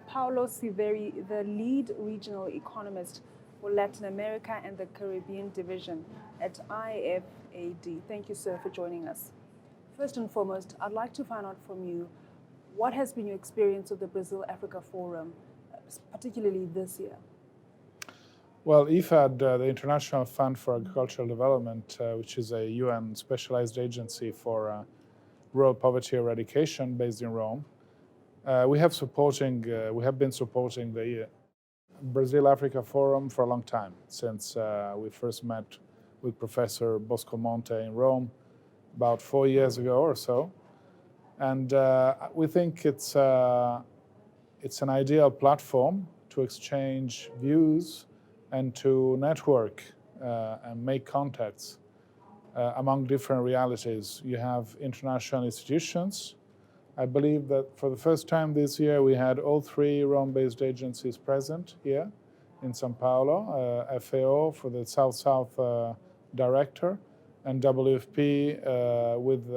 Paolo Silveri, the lead regional economist for Latin America and the Caribbean division at IFAD. Thank you, sir, for joining us. First and foremost, I'd like to find out from you, what has been your experience of the Brazil-Africa Forum, particularly this year? Well, IFAD, the International Fund for Agricultural Development, which is a UN specialized agency for rural poverty eradication based in Rome, we have been supporting the Brazil-Africa Forum for a long time, since we first met with Professor Bosco Monte in Rome about 4 years ago or so. And we think it's an ideal platform to exchange views and to network and make contacts among different realities. You have international institutions. I believe that for the first time this year, we had all 3 Rome-based agencies present here in São Paulo, FAO for the South-South director, and WFP with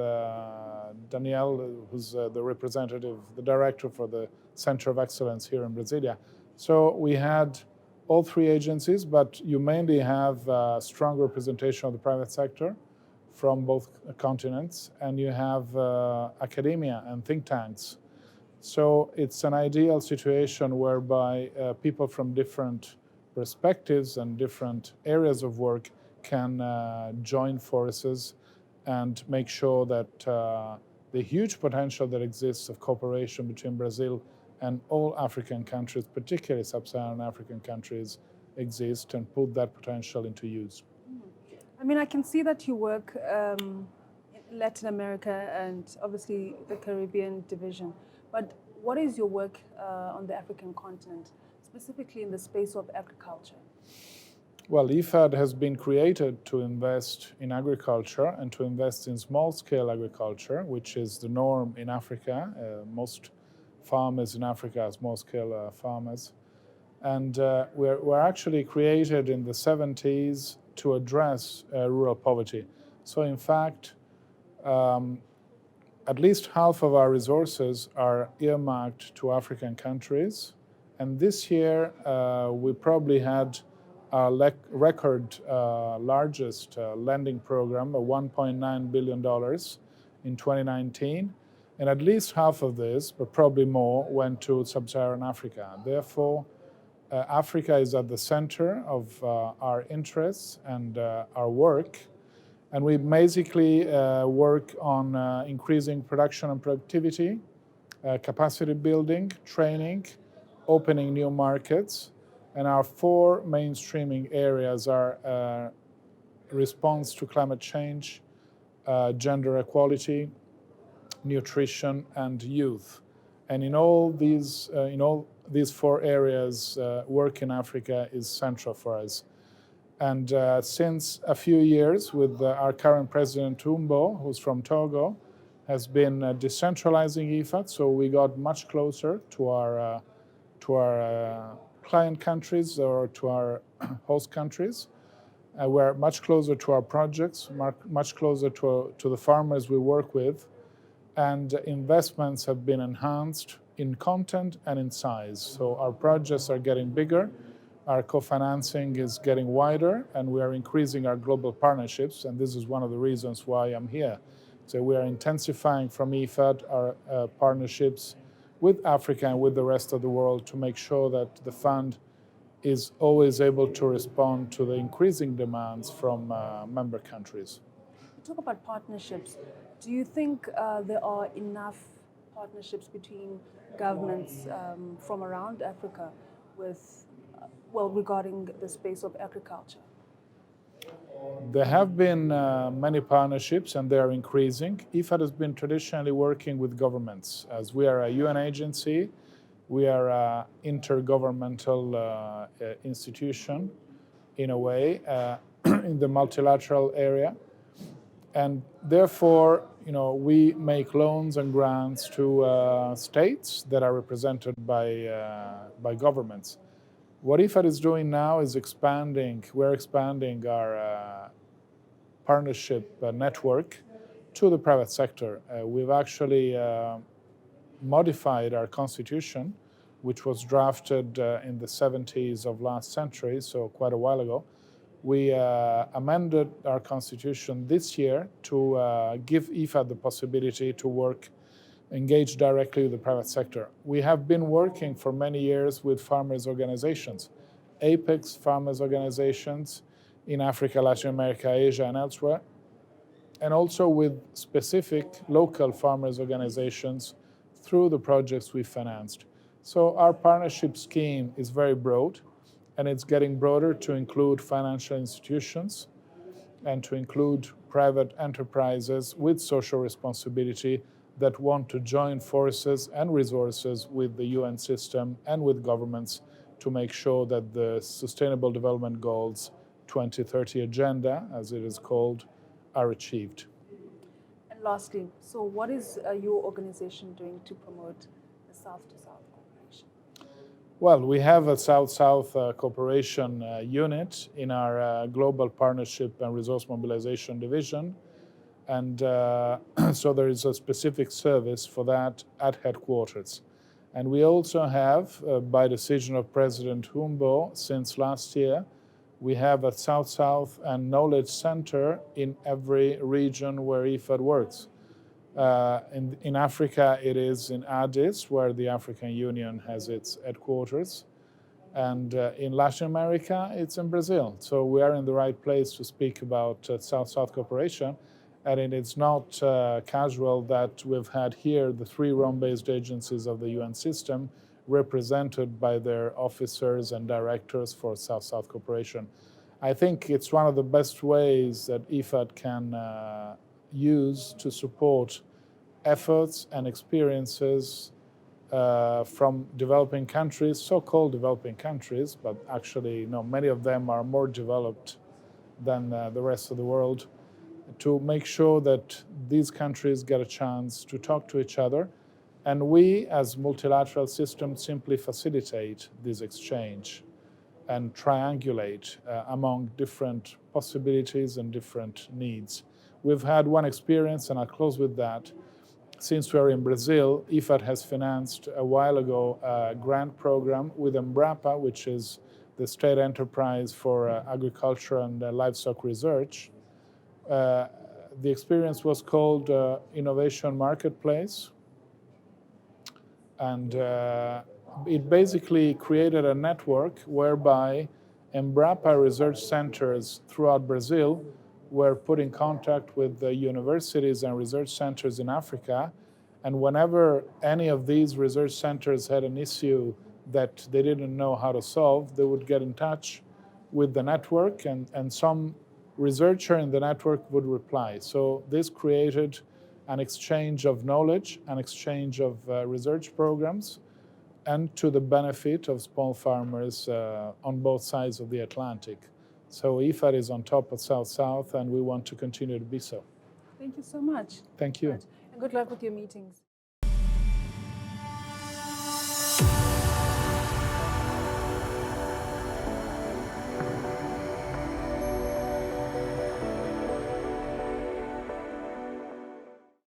Danielle, who's the representative, the director for the Center of Excellence here in Brasilia. So we had all 3 agencies, but you mainly have strong representation of the private sector from both continents, and you have academia and think tanks. So it's an ideal situation whereby people from different perspectives and different areas of work can join forces and make sure that the huge potential that exists of cooperation between Brazil and all African countries, particularly sub-Saharan African countries, exist and put that potential into use. I mean, I can see that you work in Latin America and obviously the Caribbean division, but what is your work on the African continent, specifically in the space of agriculture? Well, IFAD has been created to invest in agriculture and to invest in small-scale agriculture, which is the norm in Africa. Most farmers in Africa are small-scale farmers. And we're actually created in the 70s to address rural poverty. So in fact, at least half of our resources are earmarked to African countries. And this year, we probably had our record largest lending program, of $1.9 billion in 2019. And at least half of this, but probably more, went to sub-Saharan Africa. Therefore, Africa is at the center of our interests and our work. And we basically work on increasing production and productivity, capacity building, training, opening new markets. And our 4 mainstreaming areas are response to climate change, gender equality, nutrition, and youth. And in all these 4 areas, work in Africa is central for us. And since a few years, with our current president, Umbo, who's from Togo, has been decentralizing IFAD, so we got much closer to our client countries or to our host countries. We're much closer to our projects, much closer to the farmers we work with, and investments have been enhanced in content and in size. So our projects are getting bigger, our co-financing is getting wider, and we are increasing our global partnerships, and this is one of the reasons why I'm here. So we are intensifying from IFAD our partnerships with Africa and with the rest of the world to make sure that the fund is always able to respond to the increasing demands from member countries. Talk about partnerships. Do you think there are enough partnerships between governments from around Africa with, regarding the space of agriculture? There have been many partnerships and they are increasing. IFAD has been traditionally working with governments. As we are a UN agency, we are an intergovernmental institution in a way in the multilateral area. And therefore, we make loans and grants to states that are represented by governments. What IFAD is doing now is we're expanding our partnership network to the private sector. We've actually modified our constitution which was drafted in the 70s of last century, so quite a while ago. We amended our constitution this year to give IFAD the possibility to engage directly with the private sector. We have been working for many years with farmers' organizations, apex farmers' organizations in Africa, Latin America, Asia, and elsewhere, and also with specific local farmers' organizations through the projects we financed. So our partnership scheme is very broad, and it's getting broader to include financial institutions and to include private enterprises with social responsibility that want to join forces and resources with the UN system and with governments to make sure that the Sustainable Development Goals 2030 agenda, as it is called, are achieved. And lastly, so what is your organization doing to promote the South-to-South cooperation? Well, we have a South-South cooperation unit in our Global Partnership and Resource Mobilization Division. And so there is a specific service for that at headquarters. And we also have, by decision of President Humbo since last year, we have a South-South and Knowledge Center in every region where IFAD works. In Africa, it is in Addis, where the African Union has its headquarters. And in Latin America, it's in Brazil. So we are in the right place to speak about South-South cooperation. And it's not casual that we've had here the 3 Rome-based agencies of the UN system represented by their officers and directors for South-South cooperation. I think it's one of the best ways that IFAD can use to support efforts and experiences from developing countries, so-called developing countries, but actually, many of them are more developed than the rest of the world, to make sure that these countries get a chance to talk to each other. And we, as multilateral systems, simply facilitate this exchange and triangulate among different possibilities and different needs. We've had one experience, and I'll close with that. Since we're in Brazil, IFAD has financed a while ago a grant program with Embrapa, which is the state enterprise for agriculture and livestock research. The experience was called Innovation Marketplace, and it basically created a network whereby Embrapa research centers throughout Brazil were put in contact with the universities and research centers in Africa, and whenever any of these research centers had an issue that they didn't know how to solve, they would get in touch with the network, and some researcher in the network would reply. So this created an exchange of knowledge, an exchange of research programs, and to the benefit of small farmers on both sides of the Atlantic. So IFAD is on top of South-South, and we want to continue to be so. Thank you so much. Thank you. And good luck with your meetings.